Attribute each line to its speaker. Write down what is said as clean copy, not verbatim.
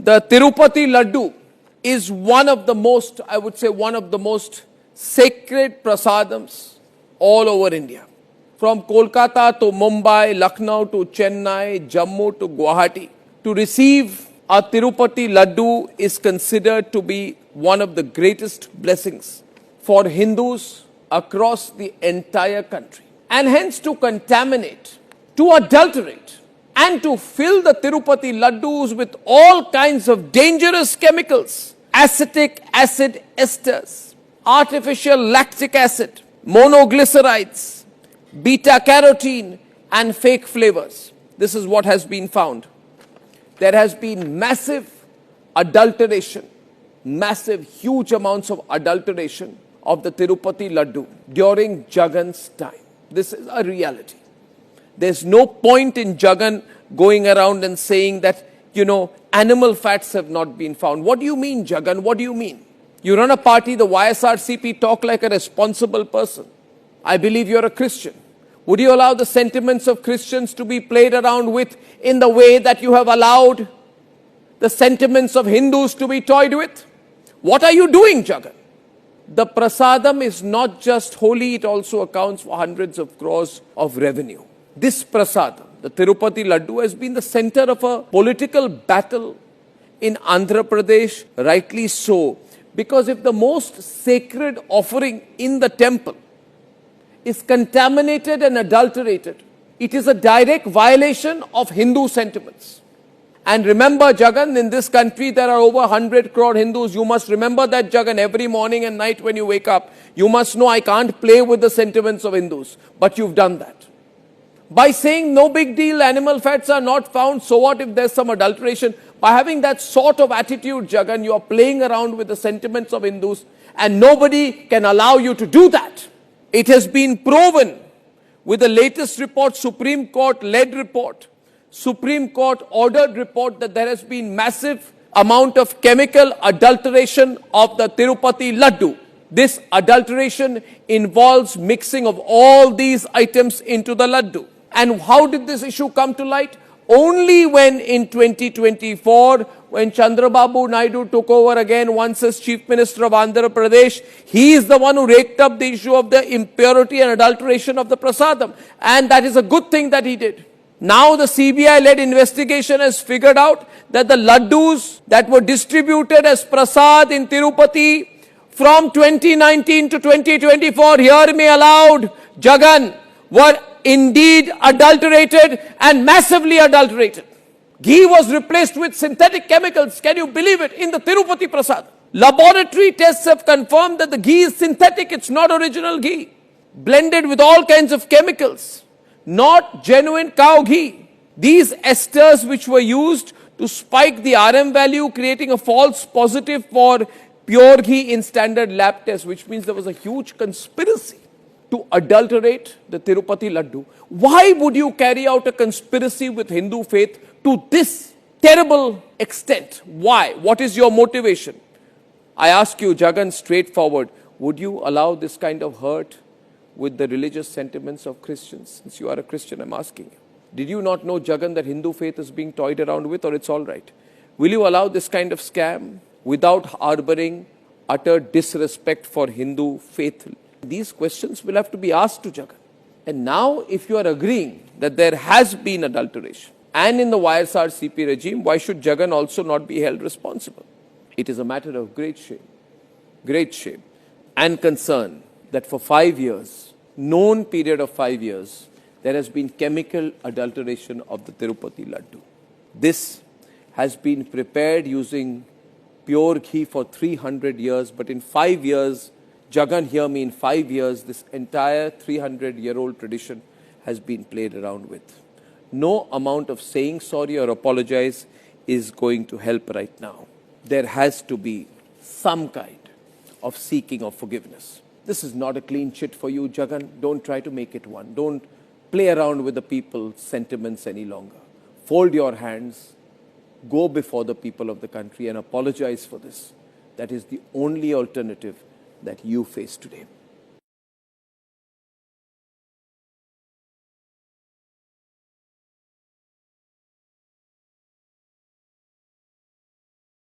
Speaker 1: The Tirupati Laddu is one of the most, I would say, one of the most sacred prasadams all over India. From Kolkata to Mumbai, Lucknow to Chennai, Jammu to Guwahati, to receive a Tirupati Laddu is considered to be one of the greatest blessings for Hindus across the entire country. And hence to contaminate, to adulterate, and to fill the Tirupati Laddus with all kinds of dangerous chemicals, acetic acid esters, artificial lactic acid, monoglycerides, beta-carotene, and fake flavors. This is what has been found. There has been massive adulteration, massive, huge amounts of adulteration of the Tirupati Laddu during Jagan's time. This is a reality. There's no point in Jagan going around and saying that, animal fats have not been found. What do you mean, Jagan? What do you mean? You run a party, the YSRCP, talk like a responsible person. I believe you're a Christian. Would you allow the sentiments of Christians to be played around with in the way that you have allowed the sentiments of Hindus to be toyed with? What are you doing, Jagan? The prasadam is not just holy, it also accounts for hundreds of crores of revenue. This prasadam, the Tirupati Laddu, has been the center of a political battle in Andhra Pradesh, rightly so. Because if the most sacred offering in the temple is contaminated and adulterated, it is a direct violation of Hindu sentiments. And remember, Jagan, in this country there are over 100 crore Hindus. You must remember that, Jagan, every morning and night when you wake up. You must know I can't play with the sentiments of Hindus. But you've done that. By saying no big deal, animal fats are not found, so what if there's some adulteration? By having that sort of attitude, Jagan, you are playing around with the sentiments of Hindus, and nobody can allow you to do that. It has been proven with the latest report, Supreme Court led report, Supreme Court ordered report, that there has been massive amount of chemical adulteration of the Tirupati Laddu. This adulteration involves mixing of all these items into the Laddu. And how did this issue come to light? Only when in 2024, when Chandrababu Naidu took over again once as Chief Minister of Andhra Pradesh, he is the one who raked up the issue of the impurity and adulteration of the prasadam. And that is a good thing that he did. Now the CBI-led investigation has figured out that the laddus that were distributed as prasad in Tirupati from 2019 to 2024, hear me aloud, Jagan, were indeed adulterated and massively adulterated. Ghee was replaced with synthetic chemicals. Can you believe it? In the Tirupati Prasad. Laboratory tests have confirmed that the ghee is synthetic. It's not original ghee. Blended with all kinds of chemicals. Not genuine cow ghee. These esters which were used to spike the RM value, creating a false positive for pure ghee in standard lab tests, which means there was a huge conspiracy to adulterate the Tirupati Laddu. Why would you carry out a conspiracy with Hindu faith to this terrible extent? Why? What is your motivation? I ask you, Jagan, straightforward, would you allow this kind of hurt with the religious sentiments of Christians? Since you are a Christian, I'm asking you. Did you not know, Jagan, that Hindu faith is being toyed around with, or it's all right? Will you allow this kind of scam without harboring utter disrespect for Hindu faith? These questions will have to be asked to Jagan. And now, if you are agreeing that there has been adulteration, and in the YSRCP regime, why should Jagan also not be held responsible? It is a matter of great shame, and concern that for 5 years, known period of 5 years, there has been chemical adulteration of the Tirupati Laddu. This has been prepared using pure ghee for 300 years, but in 5 years, Jagan, hear me, in 5 years, this entire 300-year-old tradition has been played around with. No amount of saying sorry or apologize is going to help right now. There has to be some kind of seeking of forgiveness. This is not a clean chit for you, Jagan. Don't try to make it one. Don't play around with the people's sentiments any longer. Fold your hands, go before the people of the country and apologize for this. That is the only alternative that you face today.